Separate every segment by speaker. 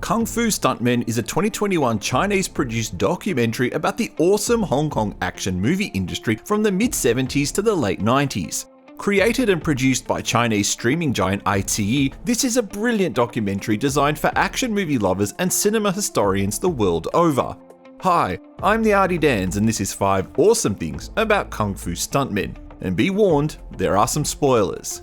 Speaker 1: Kungfu Stuntmen is a 2021 Chinese-produced documentary about the awesome Hong Kong action movie industry from the mid-70s to the late 90s. Created and produced by Chinese streaming giant iQIYI, this is a brilliant documentary designed for action movie lovers and cinema historians the world over. Hi, I'm the Artie Dans and this is 5 awesome things about Kungfu Stuntmen. And be warned, there are some spoilers.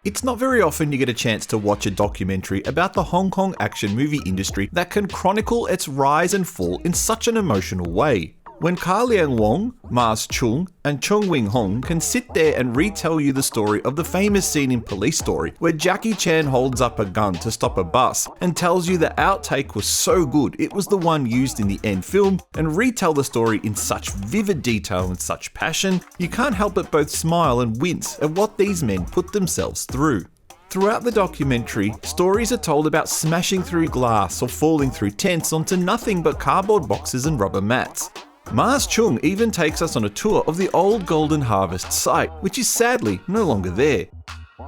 Speaker 1: It's not very often you get a chance to watch a documentary about the Hong Kong action movie industry that can chronicle its rise and fall in such an emotional way. When Ka Liang Wong, Mars Chung, and Chung Wing Hong can sit there and retell you the story of the famous scene in Police Story where Jackie Chan holds up a gun to stop a bus and tells you the outtake was so good it was the one used in the end film, and retell the story in such vivid detail and such passion, you can't help but both smile and wince at what these men put themselves through. Throughout the documentary, stories are told about smashing through glass or falling through tents onto nothing but cardboard boxes and rubber mats. Mars Chung even takes us on a tour of the old Golden Harvest site, which is sadly no longer there.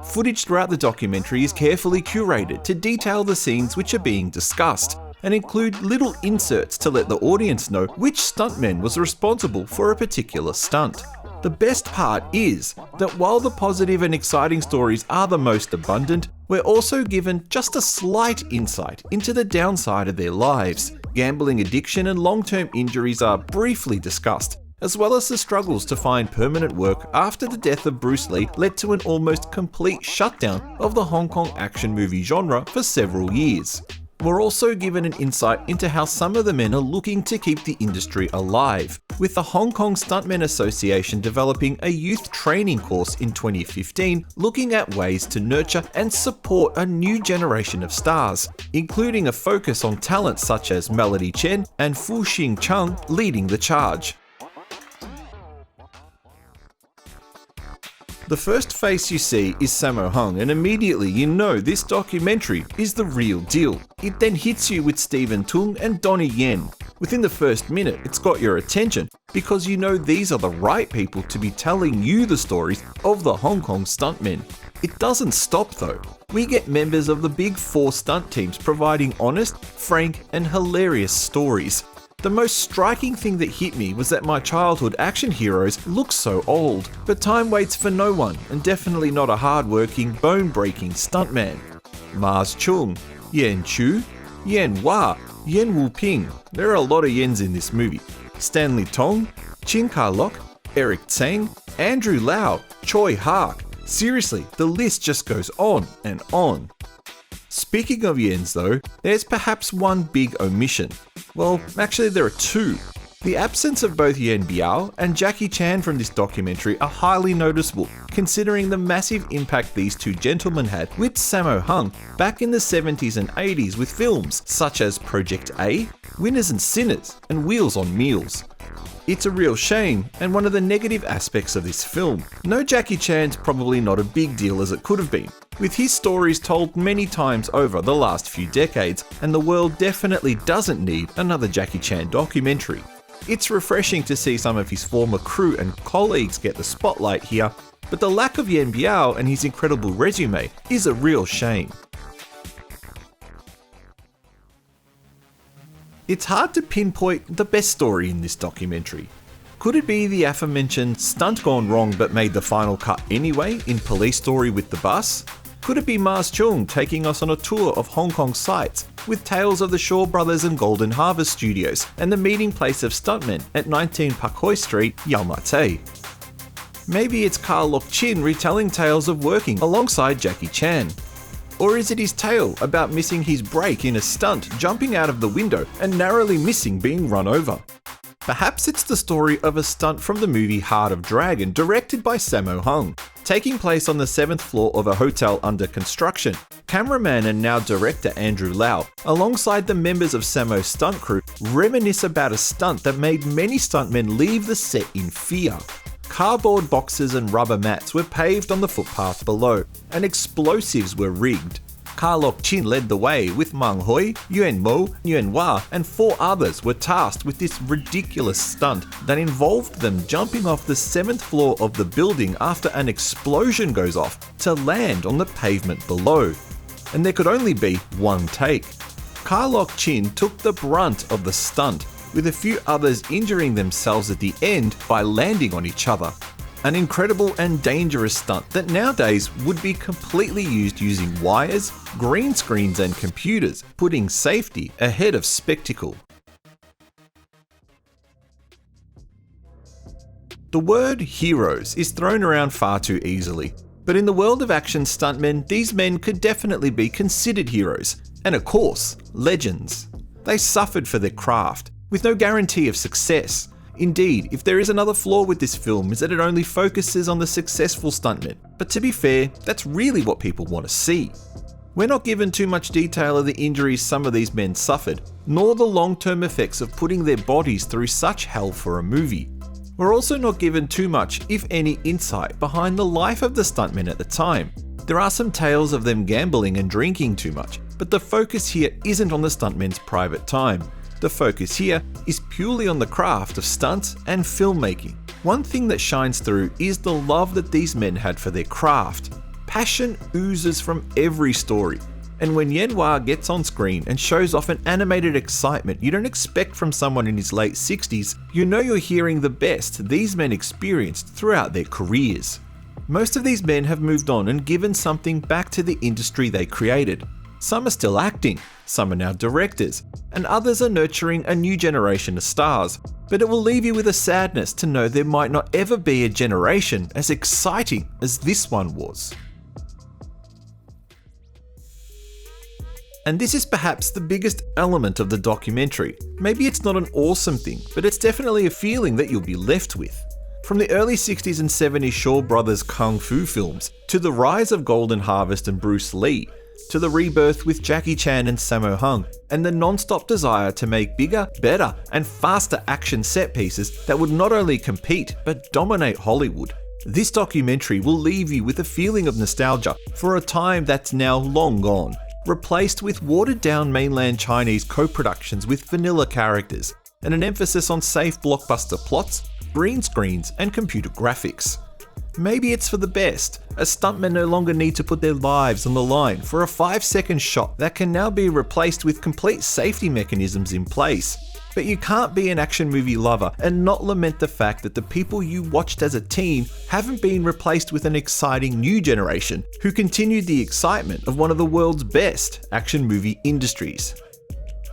Speaker 1: Footage throughout the documentary is carefully curated to detail the scenes which are being discussed, and include little inserts to let the audience know which stuntman was responsible for a particular stunt. The best part is that while the positive and exciting stories are the most abundant, we're also given just a slight insight into the downside of their lives. Gambling addiction and long-term injuries are briefly discussed, as well as the struggles to find permanent work after the death of Bruce Lee led to an almost complete shutdown of the Hong Kong action movie genre for several years. We're also given an insight into how some of the men are looking to keep the industry alive, with the Hong Kong Stuntmen Association developing a youth training course in 2015 looking at ways to nurture and support a new generation of stars, including a focus on talent such as Melody Chen and Fu Xing Chung leading the charge. The first face you see is Sammo Hung, and immediately you know this documentary is the real deal. It then hits you with Stephen Tung and Donnie Yuen. Within the first minute, it's got your attention because you know these are the right people to be telling you the stories of the Hong Kong stuntmen. It doesn't stop though. We get members of the big 4 stunt teams providing honest, frank, and hilarious stories. The most striking thing that hit me was that my childhood action heroes look so old, but time waits for no one, and definitely not a hard-working, bone-breaking stuntman. Mars Chung, Yen Chu, Yen Hua, Yen Wu Ping. There are a lot of Yens in this movie. Stanley Tong, Ching Ka-lok, Eric Tsang, Andrew Lau, Choi Hark. Seriously, the list just goes on and on. Speaking of Yens though, there's perhaps one big omission. Well, actually there are 2. The absence of both Yen Biao and Jackie Chan from this documentary are highly noticeable, considering the massive impact these 2 gentlemen had with Sammo Hung back in the 70s and 80s with films such as Project A, Winners and Sinners, and Wheels on Meals. It's a real shame, and one of the negative aspects of this film. No, Jackie Chan's probably not a big deal as it could have been, with his stories told many times over the last few decades, and the world definitely doesn't need another Jackie Chan documentary. It's refreshing to see some of his former crew and colleagues get the spotlight here, but the lack of Yen Biao and his incredible resume is a real shame. It's hard to pinpoint the best story in this documentary. Could it be the aforementioned stunt gone wrong but made the final cut anyway in Police Story with the bus? Could it be Mars Chung taking us on a tour of Hong Kong sites with tales of the Shaw Brothers and Golden Harvest Studios and the meeting place of stuntmen at 19 Pak Hoi Street, Yau Ma Tei? Maybe it's Ka-lok Chin retelling tales of working alongside Jackie Chan. Or is it his tale about missing his break in a stunt, jumping out of the window and narrowly missing being run over? Perhaps it's the story of a stunt from the movie Heart of Dragon, directed by Sammo Hung, taking place on the 7th floor of a hotel under construction. Cameraman and now director Andrew Lau, alongside the members of Sammo's stunt crew, reminisce about a stunt that made many stuntmen leave the set in fear. Cardboard boxes and rubber mats were paved on the footpath below, and explosives were rigged. Ka-lok Chin led the way with Mang Hoi, Yuen Mo, Yuen Hua, and 4 others were tasked with this ridiculous stunt that involved them jumping off the 7th floor of the building after an explosion goes off to land on the pavement below. and there could only be one take. Ka-lok Chin took the brunt of the stunt, with a few others injuring themselves at the end by landing on each other. An incredible and dangerous stunt that nowadays would be completely used using wires, green screens and computers, putting safety ahead of spectacle. The word heroes is thrown around far too easily, but in the world of action stuntmen, these men could definitely be considered heroes, and of course, legends. They suffered for their craft, with no guarantee of success. Indeed, if there is another flaw with this film is that it only focuses on the successful stuntmen, but to be fair, that's really what people want to see. We're not given too much detail of the injuries some of these men suffered, nor the long-term effects of putting their bodies through such hell for a movie. We're also not given too much, if any, insight behind the life of the stuntmen at the time. There are some tales of them gambling and drinking too much, but the focus here isn't on the stuntmen's private time. The focus here is purely on the craft of stunts and filmmaking. One thing that shines through is the love that these men had for their craft. Passion oozes from every story. And when Yuen gets on screen and shows off an animated excitement you don't expect from someone in his late 60s, you know you're hearing the best these men experienced throughout their careers. Most of these men have moved on and given something back to the industry they created. Some are still acting, some are now directors, and others are nurturing a new generation of stars. But it will leave you with a sadness to know there might not ever be a generation as exciting as this one was. And this is perhaps the biggest element of the documentary. Maybe it's not an awesome thing, but it's definitely a feeling that you'll be left with. From the early 60s and 70s Shaw Brothers Kungfu films, to the rise of Golden Harvest and Bruce Lee, to the rebirth with Jackie Chan and Sammo, and the non-stop desire to make bigger, better, and faster action set pieces that would not only compete, but dominate Hollywood. This documentary will leave you with a feeling of nostalgia for a time that's now long gone, replaced with watered-down mainland Chinese co-productions with vanilla characters, and an emphasis on safe blockbuster plots, green screens, and computer graphics. Maybe it's for the best, as stuntmen no longer need to put their lives on the line for a 5-second shot that can now be replaced with complete safety mechanisms in place. But you can't be an action movie lover and not lament the fact that the people you watched as a teen haven't been replaced with an exciting new generation who continued the excitement of one of the world's best action movie industries.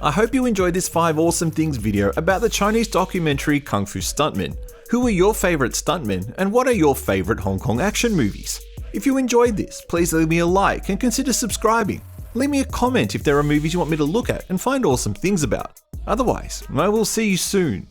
Speaker 1: I hope you enjoyed this 5 awesome things video about the Chinese documentary Kung Fu Stuntmen. Who are your favourite stuntmen and what are your favourite Hong Kong action movies? If you enjoyed this, please leave me a like and consider subscribing. Leave me a comment if there are movies you want me to look at and find awesome things about. Otherwise, I will see you soon.